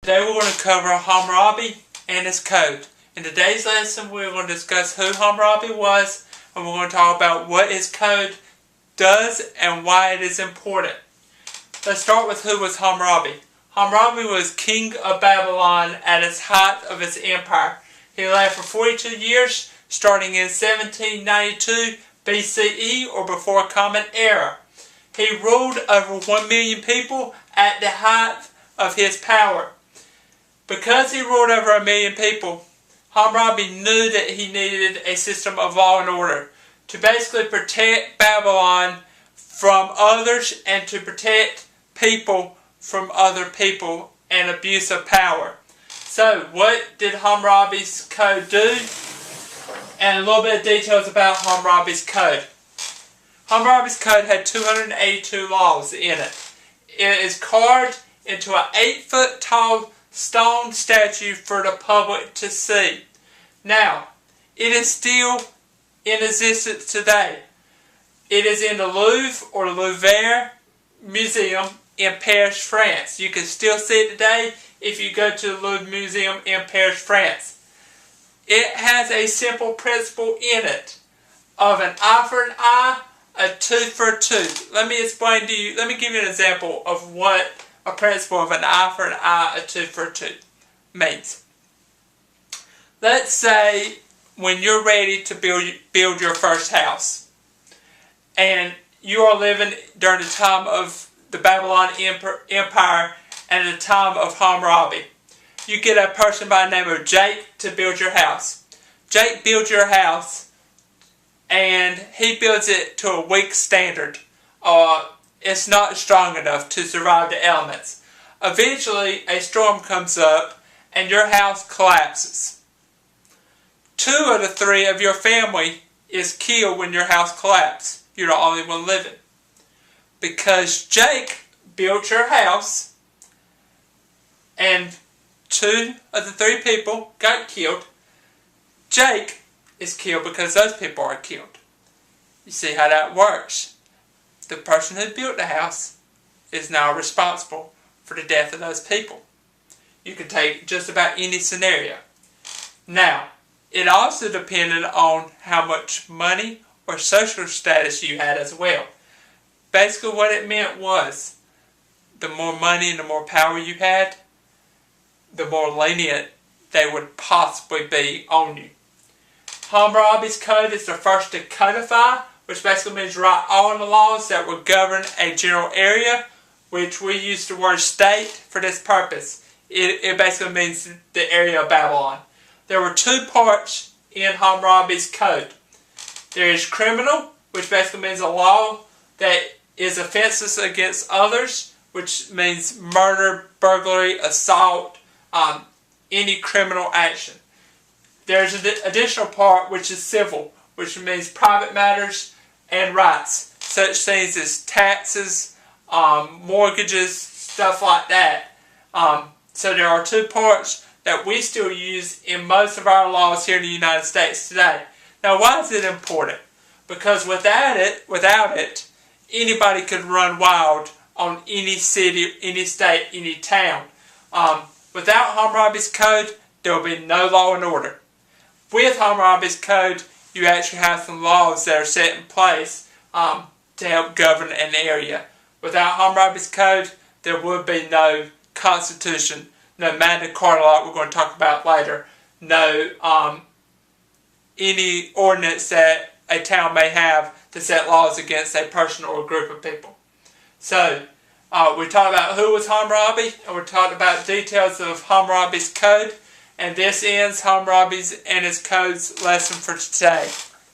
Today we're going to cover Hammurabi and his code. In today's lesson we're going to discuss who Hammurabi was, and we're going to talk about what his code does and why it is important. Let's start with who was Hammurabi. Hammurabi was king of Babylon at its height of his empire. He reigned for 42 years, starting in 1792 BCE, or before Common Era. He ruled over 1 million people at the height of his power. Because he ruled over 1 million people, Hammurabi knew that he needed a system of law and order to basically protect Babylon from others and to protect people from other people and abuse of power. So, what did Hammurabi's code do? And a little bit of details about Hammurabi's code. Hammurabi's code had 282 laws in it. It is carved into an 8-foot tall stone statue for the public to see. Now, it is still in existence today. It is in the Louvre or the Louvre Museum in Paris, France. You can still see it today if you go to the Louvre Museum in Paris, France. It has a simple principle in it of an eye for an eye, a tooth for a tooth. Let me explain to you, let me give you an example of what a principle of an eye for an eye, a tooth for a tooth means. Let's say when you're ready to build your first house, and you are living during the time of the Babylon Empire and the time of Hammurabi. You get a person by the name of Jake to build your house. Jake builds your house, and he builds it to a weak standard. It's not strong enough to survive the elements. Eventually, a storm comes up, and your house collapses. 2 of the 3 of your family is killed when your house collapses. You're the only one living. Because Jake built your house, and 2 of the 3 people got killed, Jake is killed because those people are killed. You see how that works. The person who built the house is now responsible for the death of those people. You can take just about any scenario. Now, it also depended on how much money or social status you had as well. Basically what it meant was, the more money and the more power you had, the more lenient they would possibly be on you. Hammurabi's code is the first to codify, which basically means write all the laws that would govern a general area, which we use the word state for this purpose. It basically means the area of Babylon. There were 2 parts in Hammurabi's code. There is criminal, which basically means a law that is offenses against others, which means murder, burglary, assault, any criminal action. There's an additional part which is civil, which means private matters and rights, such things as taxes, mortgages, stuff like that. So there are 2 parts that we still use in most of our laws here in the United States today. Now, why is it important? Because without it, anybody could run wild on any city, any state, any town. Without Hammurabi's code, there will be no law and order. With Hammurabi's code, you actually have some laws that are set in place to help govern an area. Without Hammurabi's code, there would be no constitution, no Magna Carta like we're going to talk about later, no any ordinance that a town may have to set laws against a person or a group of people. So, we talked about who was Hammurabi, and we talked about details of Hammurabi's code, and this ends Hammurabi's and his code's lesson for today.